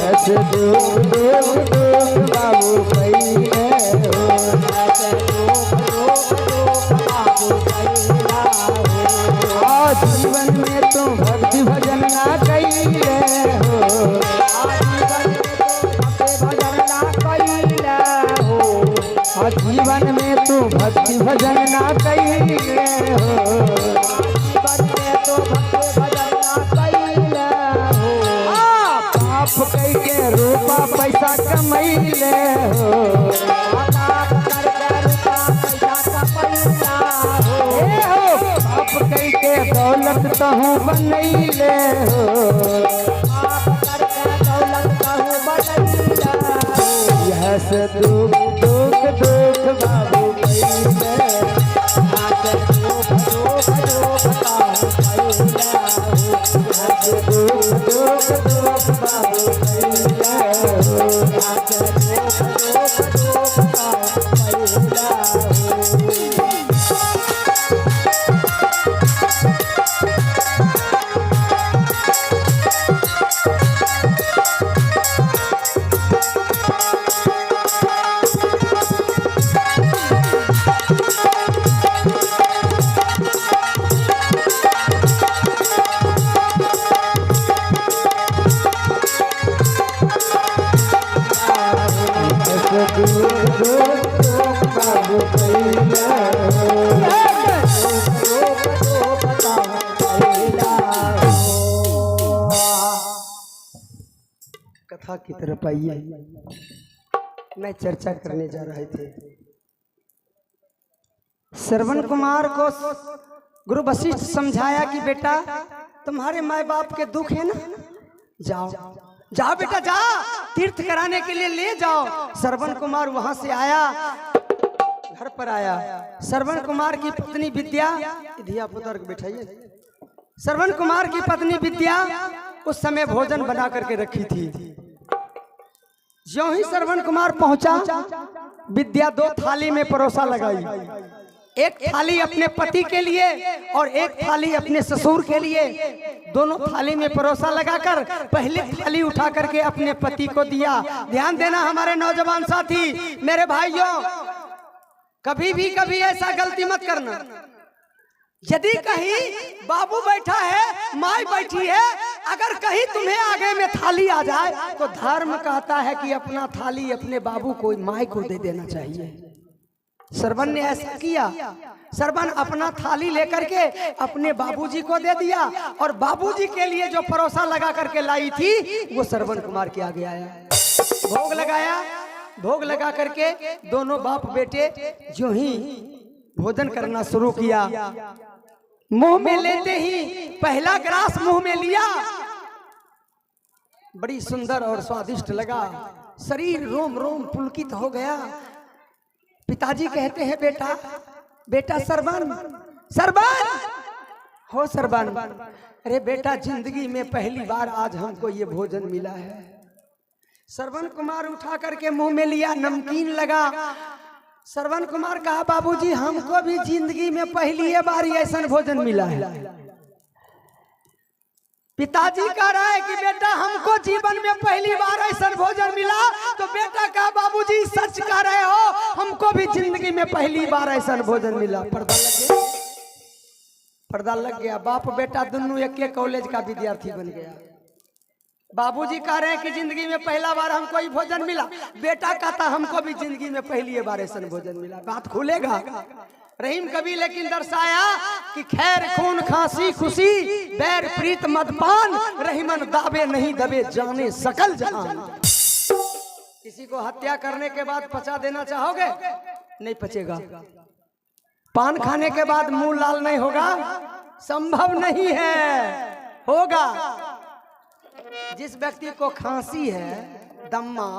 ऐसे दुख दुख दुख बाबू कइले हो, ऐसे दुख दुख दुख बाबू कइला हो। आज जीवन में तो भक्ति भजन ना कइले हो, जीवन में तो भक्ति भजन ना कइले हो, जीवन में तो भक्ति भजन ना कइले हो। पाप कई के रूपा पैसा कमैले हो, पाप करके रूपा पैसा कमैला हो। पाप कई के दौलत तहु बनैले हो, पाप करके दौलत तहु बनैला हो। यह से दुख दुख दुख बाबू कइले, आज दुख दुख दुख बाबू कइले हो, आज दुख दुख दुख बाबू कइले हो, आज दुख दुख दुख बाबू कइले हो। कथा की तरफ आइए, मैं चर्चा करने जा रहे थे। श्रवण कुमार को गुरु वशिष्ठ समझाया कि बेटा तुम्हारे माँ बाप के दुख है ना, जाओ जाओ बेटा जा, तीर्थ कराने के लिए ले जाओ। श्रवण कुमार वहां से आया, घर पर आया। श्रवण कुमार की पत्नी विद्या, धिया पुत्र को बिठाइए। श्रवण कुमार की पत्नी विद्या उस समय भोजन बना करके रखी थी। ज्यों ही श्रवण कुमार पहुंचा, विद्या दो थाली में परोसा लगाई, एक थाली अपने पति के लिए और एक थाली अपने ससुर के लिए। दोनों थाली में परोसा लगाकर पहले थाली उठा करके अपने पति को दिया। ध्यान देना हमारे नौजवान साथी, मेरे भाइयों, कभी ऐसा गलती मत करना। यदि कहीं बाबू बैठा है, माई बैठी है, अगर कहीं तुम्हें आगे में थाली आ जाए तो धर्म कहता है कि अपना थाली अपने बाबू को, माई को दे देना चाहिए। श्रवण ने ऐसा किया। श्रवण अपना थाली लेकर के अपने बाबूजी को दे दिया और बाबूजी के लिए जो परोसा लगा करके लाई थी वो श्रवण कुमार के आगे आया, भोग लगाया। भोग लगा करके दोनों बाप बेटे जो ही भोजन करना शुरू किया, मुंह में लेते ही पहला ग्रास मुंह में लिया, बड़ी सुंदर और स्वादिष्ट लगा। शरीर रोम रोम पुलकित हो गया। पिताजी कहते हैं बेटा बेटा श्रवण श्रवण हो श्रवण, अरे बेटा जिंदगी में पहली बार आज हमको ये भोजन मिला है। श्रवण कुमार उठा करके मुंह में लिया, नमकीन लगा। श्रवण कुमार कहा बाबूजी हमको भी जिंदगी में पहली बार ऐसा भोजन मिला है। पिताजी कह रहा है कि बेटा हमको जीवन में पहली बार ऐसा भोजन मिला, तो बेटा कहा बाबूजी सच कह रहे हो, हमको भी जिंदगी में पहली बार ऐसा भोजन मिला। पर्दा लग गया। बाप बेटा दोनों एक कॉलेज का विद्यार्थी बन गया। बाबूजी कह रहे हैं कि जिंदगी में पहला बार हमको ही भोजन मिला, बेटा कहता हमको भी जिंदगी में पहली बार ऐसा भोजन मिला। बात खुलेगा। रहीम कवि लेकिन दर्शाया कि खैर खून खांसी खुशी बैर प्रीत मदपान, रहीमन दावे नहीं दबे जाने सकल जहान। किसी को हत्या करने के बाद पचा देना चाहोगे? नहीं पचेगा। पान खाने के बाद मुंह लाल नहीं होगा? संभव नहीं है, होगा। जिस व्यक्ति को खांसी है, दम्मा,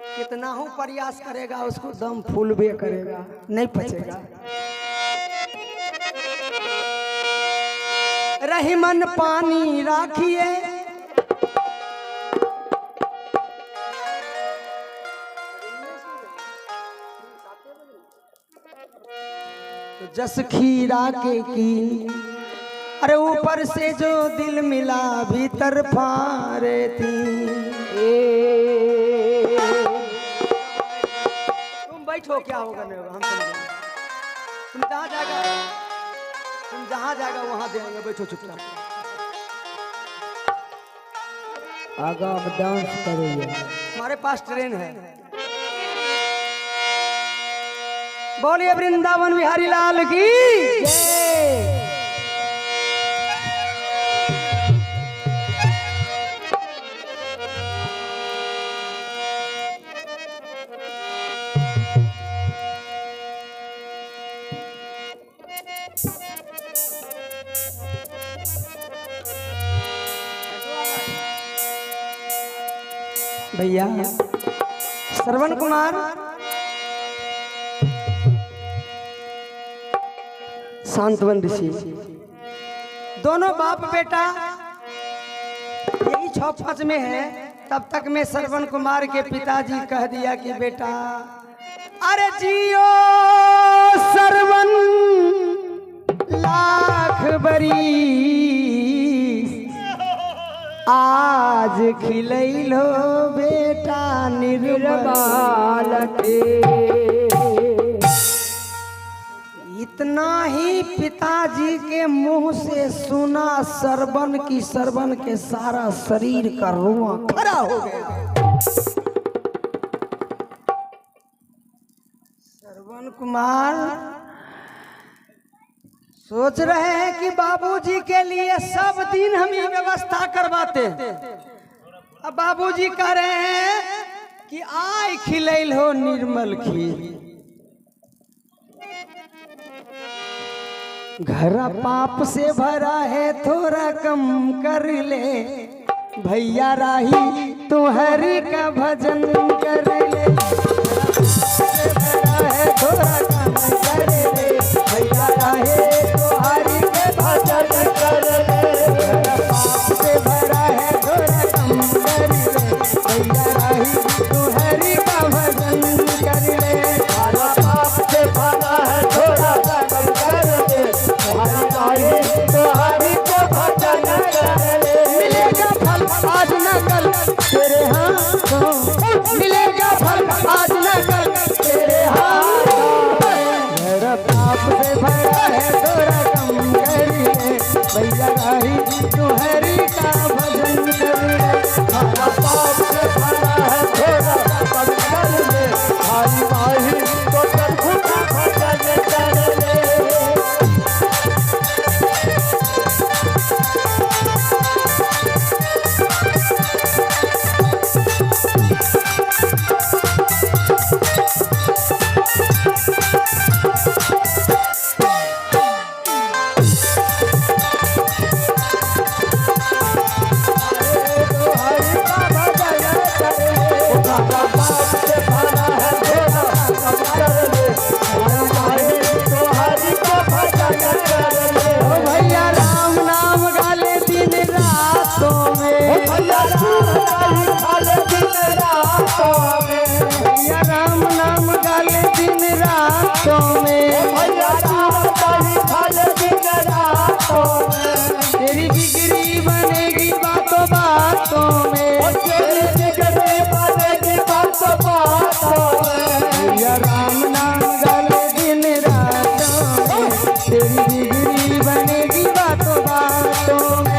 कितना हो प्रयास करेगा उसको दम फूलबे करेगा, नहीं पचेगा। रहीमन पानी राखिए, तो जस खीरा के की अरे ऊपर से जो दिल मिला भीतर फारे थी। तुम बैठो, क्या होगा नहीं होगा हम समझेंगे। तुम जहाँ जाएगा वहाँ देंगे, बैठो चुपचाप। आगा अब डांस करेंगे। हमारे पास ट्रेन है। बोलिए वृंदावन बिहारी लाल की जय। भैया श्रवण कुमार शांतवन ऋषि दोनों बाप बेटा यही 6-5 में है। तब तक में श्रवण कुमार के पिताजी कह दिया कि बेटा अरे जियो श्रवण लाख बरी आज खिलैलो बेटा निर्मल के। इतना ही पिताजी के मुंह से सुना श्रवण की, श्रवण के सारा शरीर का रोआ खड़ा हो गया। श्रवण कुमार सोच रहे हैं कि बाबूजी के लिए सब दिन हम ये व्यवस्था करवाते। अब बाबूजी कह रहे हैं कि आय खिलैल हो निर्मल खीर। घर पाप से भरा है थोड़ा कम कर ले भैया राही तू हरि का भजन कर ले। भरा है थोड़ा कम कर ले भैया राही तू हरि के भजन कर ले। पाप से भरा है थोड़ा कम कर ले भैया राही तू हरि का भजन कर ले। पाप से भरा है थोड़ा कम कर ले तो हरि को भजन कर ले। मिलेगा फल आज न कल तेरे हाथों, मिलेगा फल आज न कल तेरे हाथों। मेरा पाप से भरा है थोड़ा कम कर ले भैया राही तू हरि का भजन कर ले। मेरा पाप से भरा है थोड़ा कम कर ले हरि राही तो प्रभु का भजन कर ले। भैया राम नाम गाले दिन रातों में, तेरी बिगड़ी बनेगी बातों बातों में, भैया राम नाम गाले दिन रातों में, तेरी बिगड़ी बनेगी बातों बातों में।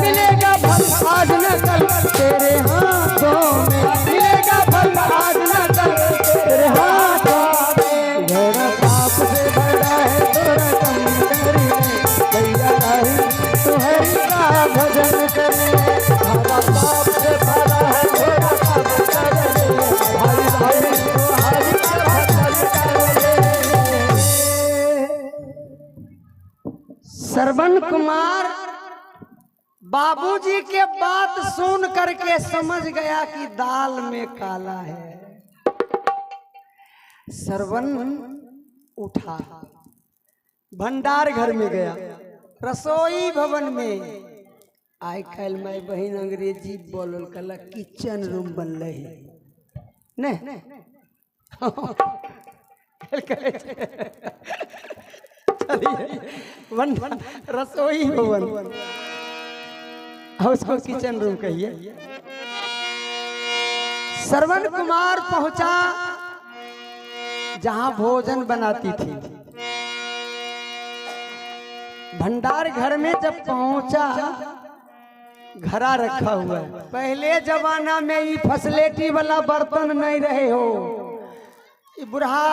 मिलेगा फल आज न कल तेरे हाथों में, मिलेगा फल आज न कल तेरे हाथों में। मेरा पाप से भरा है थोड़ा कम कर ले भैया राही तू हरि का भजन कर ले। मेरा पाप से भरा है थोड़ा कम कर ले हरि राही तू हरि का भजन कर ले। श्रवण कुमार बाबूजी के बात सुन करके समझ गया कि दाल में काला है। श्रवण उठा, भंडार घर में गया, रसोई भवन में। आई कल मैं बहन अंग्रेजी बोलल कला किचन रूम बन रही। ने चलिए रसोई भवन, उसको किचन रूम कहिए। श्रवण कुमार पहुंचा जहां भोजन बनाती थी। भंडार घर में जब पहुंचा, घड़ा रखा हुआ है। पहले जमाना में ये फैसिलिटी वाला बर्तन नहीं रहे हो। बुढ़ा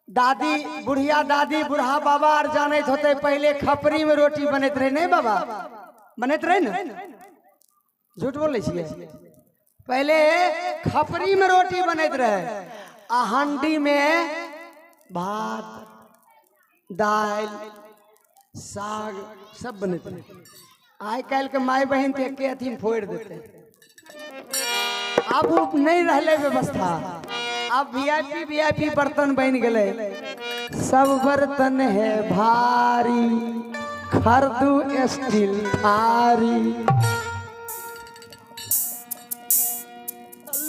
दादी, बुढ़िया दादी, बुढ़ा बाबा और जाने होते पहले खपरी में रोटी बनत रहे। नहीं बाबा बनत रहे ना, झूठ बोले छिए। पहले खपरी में रोटी बनत रहे, आ हांडी में भात, दाल, साग सब बनत रहे। आज कल के माई बहन के एके अथी में फोड़ देते। अब वो नहीं रहले व्यवस्था। अब वीआईपी बर्तन बन गए। सब बर्तन है भारी, खरदू स्टील थारी।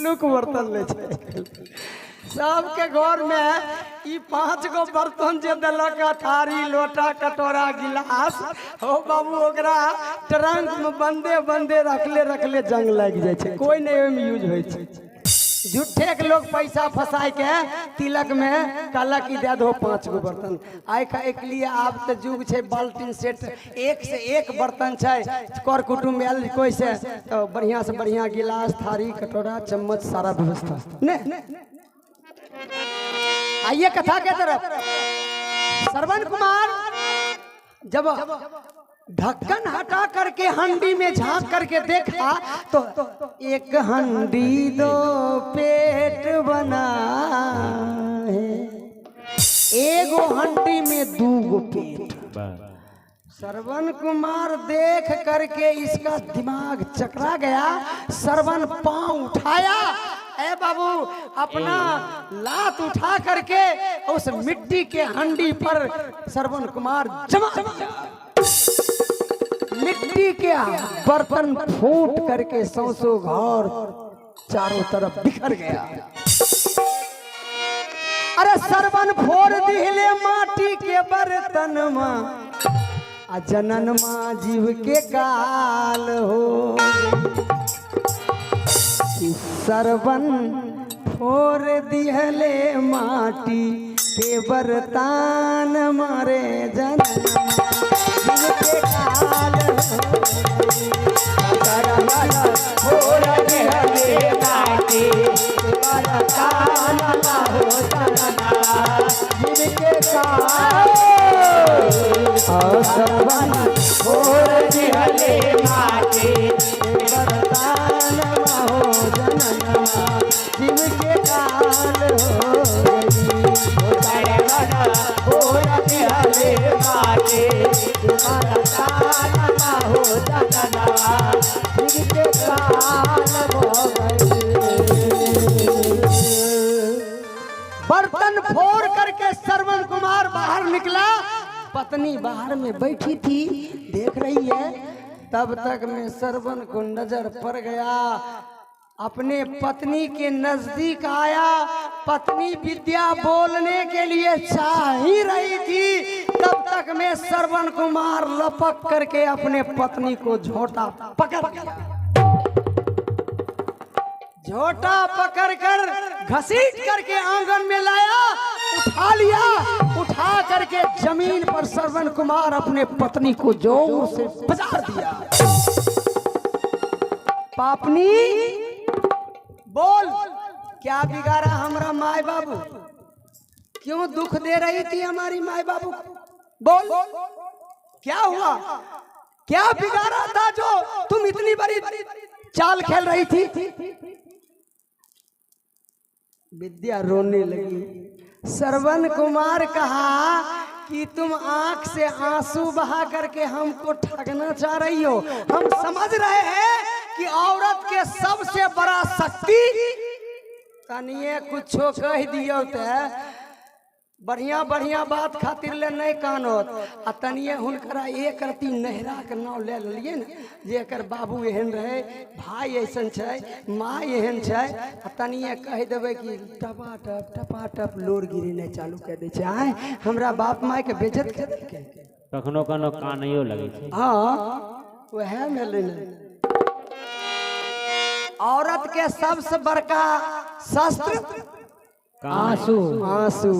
लुक बर्तन ले सबके घर में ई 5 गो बर्तन जे दिलक, थारी, लोटा, कटोरा, गिलास। हो बाबू ओकरा ट्रंक में बंदे बंदे रखले जंग लग जाए छे, कोई नहीं ओहिमे यूज होइ छे। झूठे के लोग पैसा फंसाई के तिलक में कहलक कि दे दो 5 गो बर्तन। आइ का एक लिए आब तो जुग छे बाल्टीन सेट, एक से एक बर्तन छे। कर कुटुम्ब आयल कोई से तो बढ़िया से बढ़िया गिलास, थारी, कटोरा, चम्मच सारा व्यवस्था ने। आइए कथा के तरफ। श्रवण कुमार जब ढक्कन हटा करके हंडी में झांक करके देखा तो एक हंडी 2 पेट बना है, एगो हंडी में 2 गो पेट। श्रवण कुमार देख करके इसका दिमाग चकरा गया। श्रवण पांव उठाया, ए बाबू अपना लात उठा करके उस मिट्टी के हंडी पर श्रवण कुमार जमा दिया। मिट्टी के बर्तन फूट करके सौसो घर चारों तरफ बिखर गया। अरे श्रवण फोड़ दिले माटी के बर्तन में, आ जनन माँ जीव के काल हो। श्रवण फोड़ दिहले माटी के बर्तन मारे जनन जीव के काल हो। फोड़ दिहले माटी के बर्तन हो जीव के काल। श्रवण फोड़ दिहले माटी के बर्तन हो जनन जीव के काल हो गई। फोड़ दिहले माटी के बर्तन हो जनन जीव के काल हो गई। बर्तन फोड़ करके श्रवण कुमार बाहर निकला। पत्नी बाहर में बैठी थी, देख रही है। तब तक में श्रवण को नजर पड़ गया। अपने पत्नी के नजदीक आया। पत्नी विद्या बोलने के लिए चाह ही रही थी। तब तक में श्रवण कुमार लपक करके अपने पत्नी को झोटा पकड़ लिया। झोटा पकड़कर घसीट करके आंगन में लाया, उठा लिया। उठा करके जमीन पर श्रवण कुमार अपने पत्नी को जोर से बजा दिया। पापनी बोल, क्या बिगाड़ा हमारा माय बाबू? क्यों दुख दे रही थी हमारी माय बाबू? बोल क्या हुआ? क्या बिगाड़ा था जो तुम इतनी बड़ी चाल खेल रही थी? विद्या रोने लगी। श्रवण कुमार कहा कि तुम आंख से आंसू बहा करके हमको ठगना चाह रही हो। हम समझ रहे हैं कि औरत के सबसे बड़ा शक्ति तनिए कुछो कह दियो तो बढ़िया बढ़िया बात खातिर ले नहीं कानत आ तनिए हुनकरा एक रती नहरा के नाव ले लिये न जे एकर बाबू एहन रहे, भाई ऐसन छै, माँ एहन छै, आ तनिए कह देवे कि टपाटप लोर गिरे नहीं चालू कर दे छै। आय हमरा बाप माय के बेइज्जत कर देलकै। कखनो कखनो कानैयो लगे छै। हाँ वह भेलै न। औरत के सबसे बड़का शस्त्र आंसू। आंसू।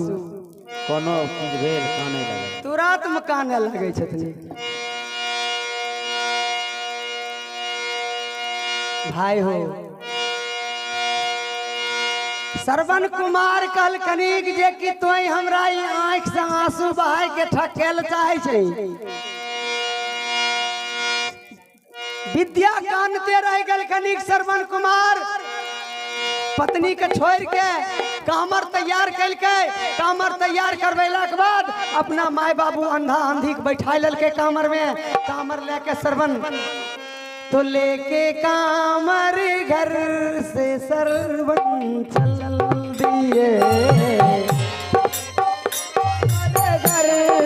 कोनो चीज भेल काने लगे, तुरंत में काने लगे छथिन। भाई हो श्रवण कुमार कहल कनिक जे कि तोय हमरा ई आंख से आंसू बहाय के ठकेल चाहे छै। विद्या कानते रह गल कनिक श्रवण कुमार पत्नी के छोड़ के कामर तैयार कैलके। कामर तैयार करवेला के बाद अपना माय बाबू अंधा अंधी के बैठा ललके कामर में। कामर लेके श्रवण तो लेके कामर घर से श्रवण चल दिए। घर से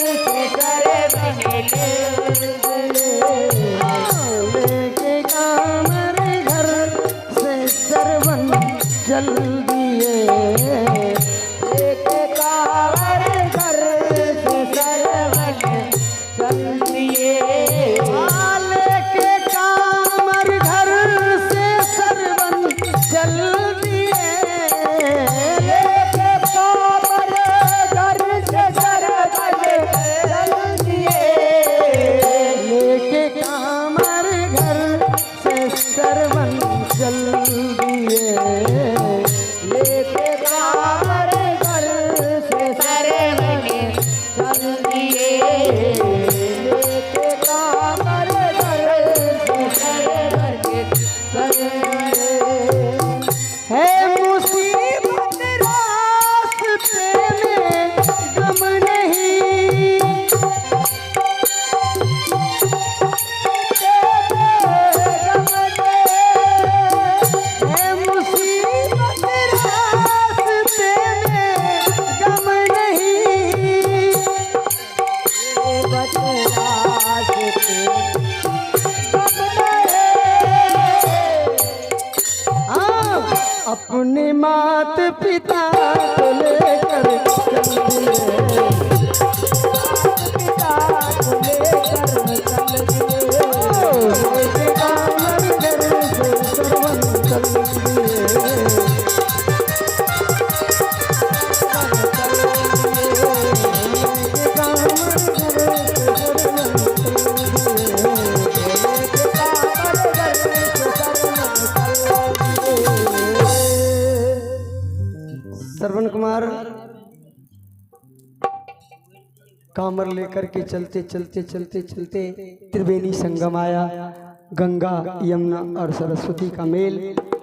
लेके कामर घर से श्रवण चल दिए। एक कांवर घर से श्रवण चल दिए। लेके कांवर घर से श्रवण चल दिए। लेके कांवर घर से श्रवण चल दिए। लेके कांवर घर से श्रवण चल दिए। लेके कांवर घर से श्रवण चल दिए। लेके कांवर घर से श्रवण चल दिए। है मुसीबत रास्ते में गम नहीं। है मुसीबत रास्ते में गम नहीं। मुसीबत रास्ते अपने मात पिता को लेकर चल दिए। पिता को लेकर चल दिए। लेके कांवर घर से श्रवण चल दिए। लेके कांवर घर से श्रवण चल श्रवण कुमार कामर लेकर के चलते चलते चलते चलते त्रिवेणी संगम आया। गंगा यमुना और सरस्वती का मेल।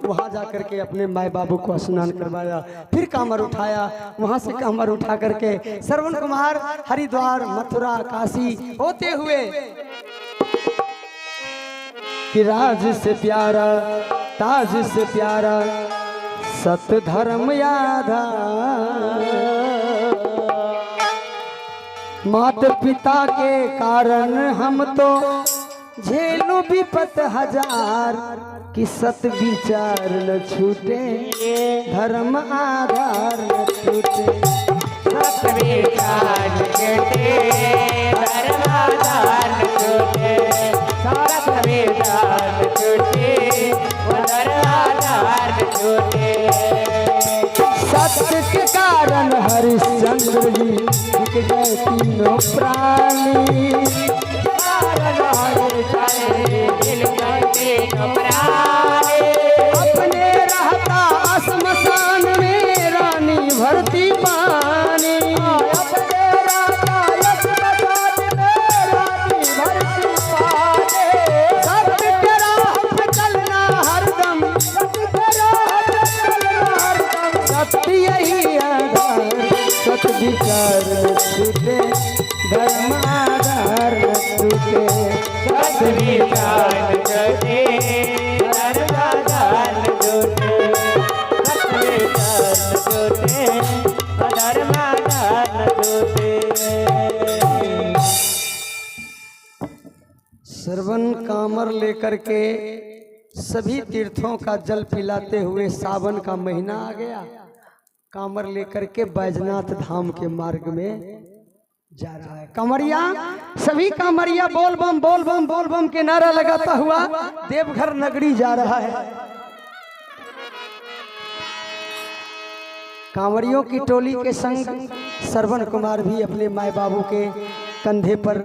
वहां जाकर के अपने माए बाबू को स्नान करवाया। फिर कामर उठाया। वहां से कामर उठा करके श्रवण कुमार हरिद्वार मथुरा काशी होते हुए कि राज से प्यारा ताज से प्यारा सत धर्म यादा। मात पिता के कारण हम तो झेलू विपत हजार। कि सत विचार न छूटे धर्म आधार न छूटे। सत विचार न छूटे धर्म आधार न छूटे। सत विचार न छूटे धर्म आधार न छूटे। सत्य के कारण हरिश्चंद्र जी बिक गए तीनों प्राणी। कारण हरिश्चंद्र मिल गए तीनों प्राणी। अपने रहता श्मशान में रानी भरती पानी। अपने रहता श्मशान में रानी भरती पानी। सत्य के राह पे चलना हरदम। सत्य के राह पे चलना हरदम। सत्य यही आधार सत विचार न छूटे धर्म आधार न छूटे। सत विचार न छूटे धर्म आधार न छूटे। सत विचार न छूटे धर्म प्राण टूटे। श्रवण कामर लेकर के सभी तीर्थों का जल पिलाते हुए सावन का महीना आ गया। कामर लेकर के बैजनाथ धाम के मार्ग में जा रहा है। कांवरिया, सभी कांवरिया बोल बम के नारा लगाता हुआ देवघर नगरी जा रहा है। कांवरियों की टोली के संग श्रवण कुमार भी अपने माए बाबू के कंधे पर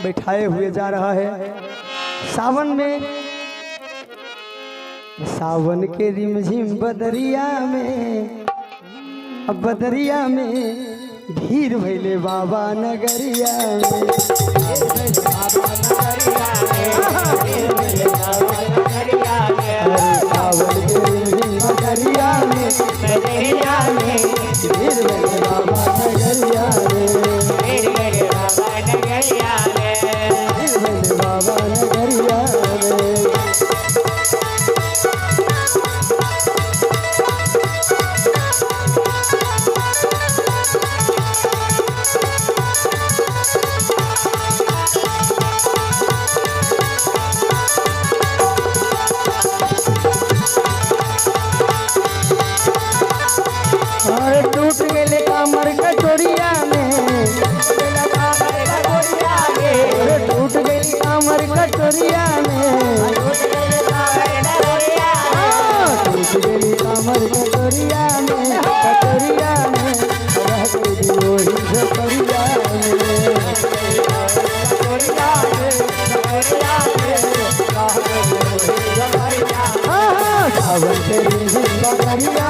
बैठाए हुए जा रहा है। सावन के रिमझिम बदरिया में, अब बदरिया में भीड़ भैले बाबा नगरिया में। सावन के रिमझिम बदरिया में, बदरिया में भीड़ भैले बाबा नगरिया में। भीड़ भैले बाबा नगरिया में। टूट गए कामर कटोरिया में, टूट गई कामर कटोरिया में, टूट गई कामर कटोरिया में, कटोरिया में रह गई वही झोपड़िया में। सावन के रिमझिम बदरिया